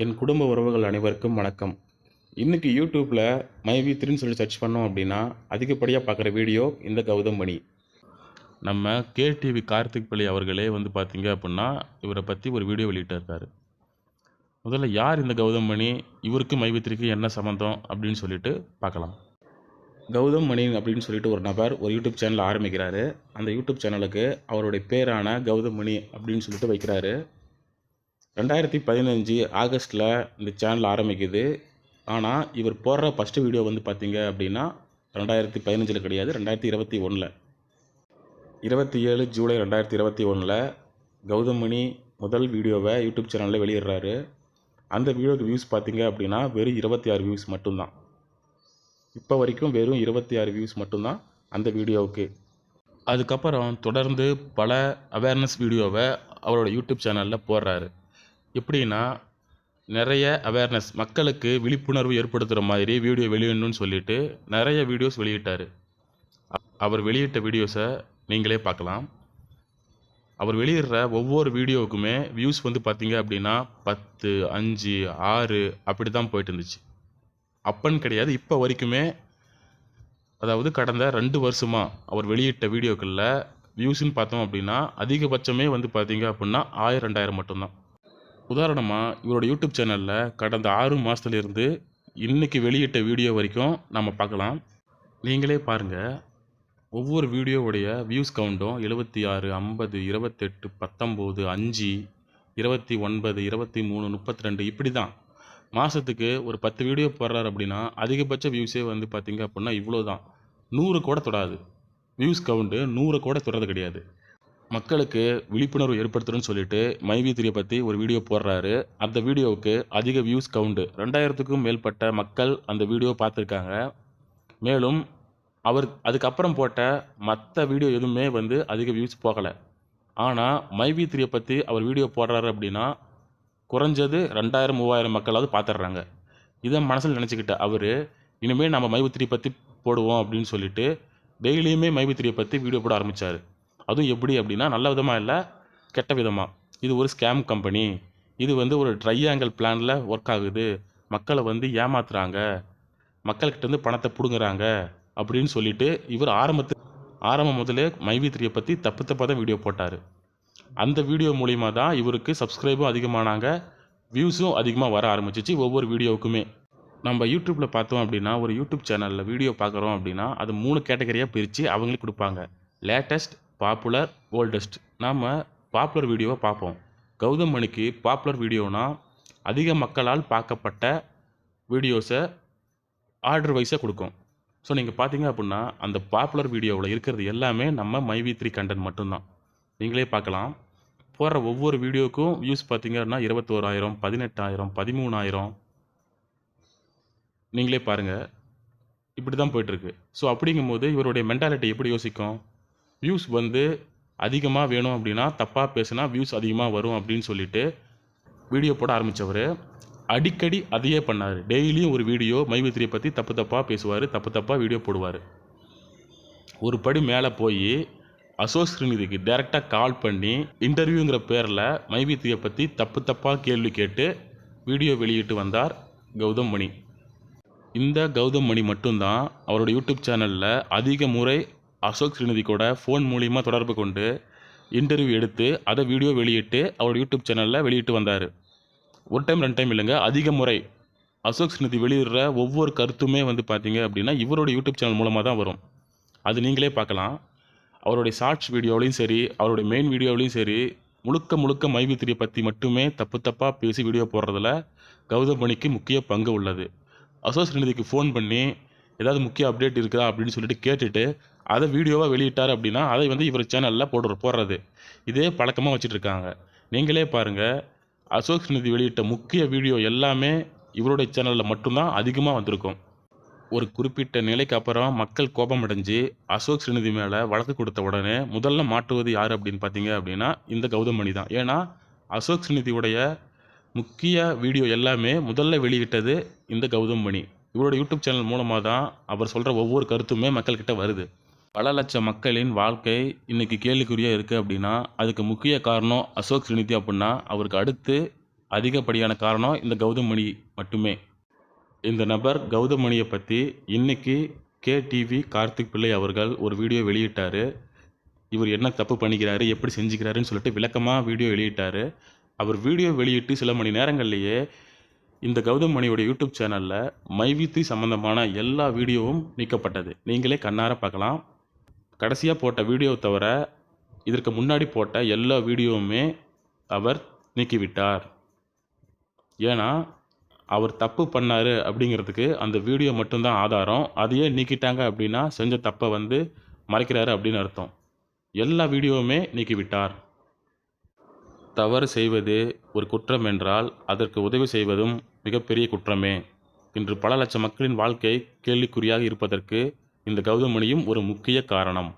என் குடும்ப உறவுகள் அனைவருக்கும் வணக்கம். இன்றைக்கி யூடியூப்பில் மைவி3ன்னு சொல்லி சர்ச் பண்ணோம் அப்படின்னா அதிகப்படியாக பார்க்குற வீடியோ இந்த கௌதம் மணி. நம்ம கேடிவி கார்த்திக் பள்ளி அவர்களே பார்த்தீங்க அப்படின்னா இவரை பற்றி ஒரு வீடியோ வெளியிட்டிருக்காரு. முதல்ல யார் இந்த கௌதம் மணி, இவருக்கு மைவி3க்கு என்ன சம்மந்தம் அப்படின்னு சொல்லிட்டு பார்க்கலாம். கௌதம் மணி அப்படின்னு சொல்லிட்டு ஒரு நபர் ஒரு யூடியூப் சேனல் ஆரம்பிக்கிறாரு. அந்த யூடியூப் சேனலுக்கு அவருடைய பேரான கௌதம் மணி அப்படின்னு சொல்லிட்டு வைக்கிறாரு. 2015 ஆகஸ்ட்டில் இந்த சேனல் ஆரம்பிக்குது. ஆனால் இவர் போடுற ஃபஸ்ட்டு வீடியோ பார்த்தீங்க அப்படின்னா 2015 கிடையாது, 2021. 27 ஜூலை 2021 கௌதம் மணி முதல் வீடியோவை யூடியூப் சேனலில் வெளியிடுறாரு. அந்த வீடியோக்கு வியூஸ் பார்த்தீங்க அப்படின்னா வெறும் 26 வியூஸ் மட்டும்தான். இப்போ வரைக்கும் வெறும் 26 வியூஸ் மட்டும்தான் அந்த வீடியோவுக்கு. அதுக்கப்புறம் தொடர்ந்து பல அவேர்னஸ் வீடியோவை அவரோட யூடியூப் சேனலில் போடுறாரு. எப்படின்னா நிறைய அவேர்னஸ், மக்களுக்கு விழிப்புணர்வு ஏற்படுத்துகிற மாதிரி வீடியோ வெளியிடணும்னு சொல்லிட்டு நிறைய வீடியோஸ் வெளியிட்டார். அவர் வெளியிட்ட வீடியோஸை நீங்களே பார்க்கலாம். அவர் வெளியிடுற ஒவ்வொரு வீடியோவுக்குமே வியூஸ் பார்த்தீங்க அப்படின்னா 10, 5, 6 அப்படி தான் போயிட்டு இருந்துச்சு. அப்பன்னு கிடையாது, இப்போ வரைக்குமே. அதாவது கடந்த 2 வருஷமாக அவர் வெளியிட்ட வீடியோக்களில் வியூஸ்ன்னு பார்த்தோம் அப்படின்னா அதிகபட்சமே பார்த்தீங்க அப்படின்னா 1000, 2000 மட்டும்தான். உதாரணமாக இவரோட யூடியூப் சேனலில் கடந்த 6 மாதத்துலேருந்து இன்றைக்கி வெளியிட்ட வீடியோ வரைக்கும் நம்ம பார்க்கலாம். நீங்களே பாருங்கள், ஒவ்வொரு வீடியோவுடைய வியூஸ் கவுண்டும் 76, 50, 28, 19, 5, 29, 23, 32 இப்படி தான். மாதத்துக்கு ஒரு 10 வீடியோ போடுறாரு அப்படின்னா அதிகபட்ச வியூஸே பார்த்தீங்க அப்படின்னா இவ்வளோ தான். 100 கூட தொடாது. வியூஸ் கவுண்டு 100 கூட தொடுறது கிடையாது. மக்களுக்கு விழிப்புணர்வு ஏற்படுத்தணும்னு சொல்லிட்டு மைவி3 பற்றி ஒரு வீடியோ போடுறாரு. அந்த வீடியோவுக்கு அதிக வியூஸ் கவுண்டு 2000க்கும் மேற்பட்ட மக்கள் அந்த வீடியோ பார்த்துருக்காங்க. மேலும் அவர் அதுக்கப்புறம் போட்ட மற்ற வீடியோ எதுவுமே அதிக வியூஸ் போகலை. ஆனால் மைவி3 பற்றி அவர் வீடியோ போடுறாரு அப்படின்னா குறைஞ்சது 2000, 3000 மக்களாவது பார்த்துட்றாங்க. இதை மனசில் நினச்சிக்கிட்ட அவர் இனிமேல் நம்ம மைவி3 பற்றி போடுவோம் அப்படின்னு சொல்லிட்டு டெய்லியுமே மைவி3 பற்றி வீடியோ போட ஆரம்பித்தார். அதுவும் எப்படி அப்படின்னா நல்ல விதமாக இல்லை, கெட்ட விதமாக. இது ஒரு ஸ்கேம் கம்பெனி, இது ஒரு ட்ரையாங்கிள் பிளானில் ஒர்க் ஆகுது, மக்களை ஏமாத்துறாங்க, மக்கள்கிட்டேருந்து பணத்தை பிடுங்குறாங்க அப்படின்னு சொல்லிட்டு இவர் ஆரம்பம் முதலே மைவி3 பற்றி தப்பாக தான் வீடியோ போட்டார். அந்த வீடியோ மூலிமா தான் இவருக்கு சப்ஸ்கிரைபும் அதிகமானாங்க, வியூஸும் அதிகமாக வர ஆரம்பிச்சிச்சு ஒவ்வொரு வீடியோவுக்குமே. நம்ம யூடியூப்பில் பார்த்தோம் அப்படின்னா ஒரு யூடியூப் சேனலில் வீடியோ பார்க்குறோம் அப்படின்னா அது 3 கேட்டகரியாக பிரித்து அவங்களே கொடுப்பாங்க. Latest, popular, oldest. நாம் பாப்புலர் வீடியோவை பார்ப்போம். கௌதம் மணிக்கு பாப்புலர் வீடியோனா அதிக மக்களால் பார்க்கப்பட்ட வீடியோஸை ஆர்டர் வைஸாக கொடுக்கும். ஸோ நீங்கள் பார்த்தீங்க அப்படின்னா அந்த பாப்புலர் வீடியோவில் இருக்கிறது எல்லாமே நம்ம மைவி3 கண்டென்ட் மட்டும்தான். நீங்களே பார்க்கலாம், போடுற ஒவ்வொரு வீடியோவுக்கும் வியூஸ் பார்த்தீங்க அப்படின்னா 21,000, 18,000, 13,000. நீங்களே பாருங்கள், இப்படி தான் போய்ட்டுருக்கு. ஸோ அப்படிங்கும்போது இவருடைய மென்டாலிட்டி எப்படி யோசிக்கும்? வியூஸ் அதிகமாக வேணும் அப்படின்னா தப்பாக பேசுனா வியூஸ் அதிகமாக வரும் அப்படின்னு சொல்லிட்டு வீடியோ போட ஆரம்பித்தவர் அடிக்கடி அதையே பண்ணார். டெய்லியும் ஒரு வீடியோ மைவி3 பற்றி தப்பாக பேசுவார், தப்பாக வீடியோ போடுவார். ஒரு படி மேலே போய் அசோக் ஸ்ரீநிதிக்கு டைரெக்டாக கால் பண்ணி இன்டர்வியூங்கிற பேரில் மைவி3 பற்றி தப்பாக கேள்வி கேட்டு வீடியோ வெளியிட்டு வந்தார் கௌதம் மணி. இந்த கௌதம் மணி மட்டும்தான் அவரோட யூடியூப் சேனலில் அதிக முறை அசோக் ஸ்ரீநிதி கூட ஃபோன் மூலிமா தொடர்பு கொண்டு இன்டர்வியூ எடுத்து அதை வீடியோ வெளியிட்டு அவரோட யூடியூப் சேனலில் வெளியிட்டு வந்தார். ஒரு டைம் 2 டைம் இல்லைங்க, அதிக முறை. அசோக் ஸ்ரீநிதி வெளியிடுற ஒவ்வொரு கருத்துமே பார்த்தீங்க அப்படின்னா இவரோட யூடியூப் சேனல் மூலமாக தான் வரும். அது நீங்களே பார்க்கலாம். அவருடைய ஷார்ட்ஸ் வீடியோவிலையும் சரி, அவருடைய மெயின் வீடியோவிலையும் சரி, முழுக்க மைவி3 பற்றி மட்டுமே தப்பாக பேசி வீடியோ போடுறதுல கௌதம் மணிக்கு முக்கிய பங்கு உள்ளது. அசோக் ஸ்ரீநிதிக்கு ஃபோன் பண்ணி ஏதாவது முக்கிய அப்டேட் இருக்குதா அப்படின்னு சொல்லிட்டு கேட்டுட்டு அதை வீடியோவாக வெளியிட்டார் அப்படின்னா அதை இவர் சேனலில் போடுறது இதே பழக்கமாக வச்சுட்ருக்காங்க. நீங்களே பாருங்கள், அசோக் ஸ்ரீநிதி வெளியிட்ட முக்கிய வீடியோ எல்லாமே இவருடைய சேனலில் மட்டும்தான் அதிகமாக வந்திருக்கும். ஒரு குறிப்பிட்ட நிலைக்கு அப்புறம் மக்கள் கோபம் அடைஞ்சு அசோக் ஸ்ரீநிதி மேலே வழக்கு கொடுத்த உடனே முதல்ல மாட்டுவது யார் அப்படின்னு பார்த்தீங்க அப்படின்னா இந்த கௌதம் மணி தான். ஏன்னா அசோக் ஸ்ரீநிதியுடைய முக்கிய வீடியோ எல்லாமே முதல்ல வெளியிட்டது இந்த கௌதம் மணி. இவரோட யூடியூப் சேனல் மூலமாக தான் அவர் சொல்கிற ஒவ்வொரு கருத்துமே மக்கள்கிட்ட வருது. பல லட்சம் மக்களின் வாழ்க்கை இன்றைக்கி கேள்விக்குறியாக இருக்குது அப்படின்னா அதுக்கு முக்கிய காரணம் அசோக் ஸ்ரீநிதி அப்படின்னா அவருக்கு அடுத்து அதிகப்படியான காரணம் இந்த கௌதம் மணி மட்டுமே. இந்த நபர் கௌதம் மணியை பற்றி இன்னைக்கு கேடிவி கார்த்திக் பிள்ளை அவர்கள் ஒரு வீடியோ வெளியிட்டார். இவர் என்ன தப்பு பண்ணிக்கிறாரு, எப்படி செஞ்சுக்கிறாருன்னு சொல்லிட்டு விளக்கமாக வீடியோ வெளியிட்டார். அவர் வீடியோ வெளியிட்டு சில மணி நேரங்கள்லேயே இந்த கௌதம் மணியோட யூடியூப் சேனலில் மைவித்தி சம்மந்தமான எல்லா வீடியோவும் நீக்கப்பட்டது. நீங்களே கண்ணார பார்க்கலாம். கடைசியாக போட்ட வீடியோ தவிர இதற்கு முன்னாடி போட்ட எல்லா வீடியோவுமே அவர் நீக்கிவிட்டார். ஏன்னா அவர் தப்பு பண்ணார் அப்படிங்கிறதுக்கு அந்த வீடியோ மட்டும்தான் ஆதாரம். அதையே நீக்கிட்டாங்க அப்படின்னா செஞ்ச தப்பை மறைக்கிறாரு அப்படின்னு அர்த்தம். எல்லா வீடியோவுமே நீக்கிவிட்டார். தவறு செய்வது ஒரு குற்றம் என்றால் அதற்கு உதவி செய்வதும் மிகப்பெரிய குற்றமே. இன்று பல லட்சம் மக்களின் வாழ்க்கை கேள்விக்குறியாக இருப்பதற்கு இந்த கௌதம் மணியும் ஒரு முக்கிய காரணம்.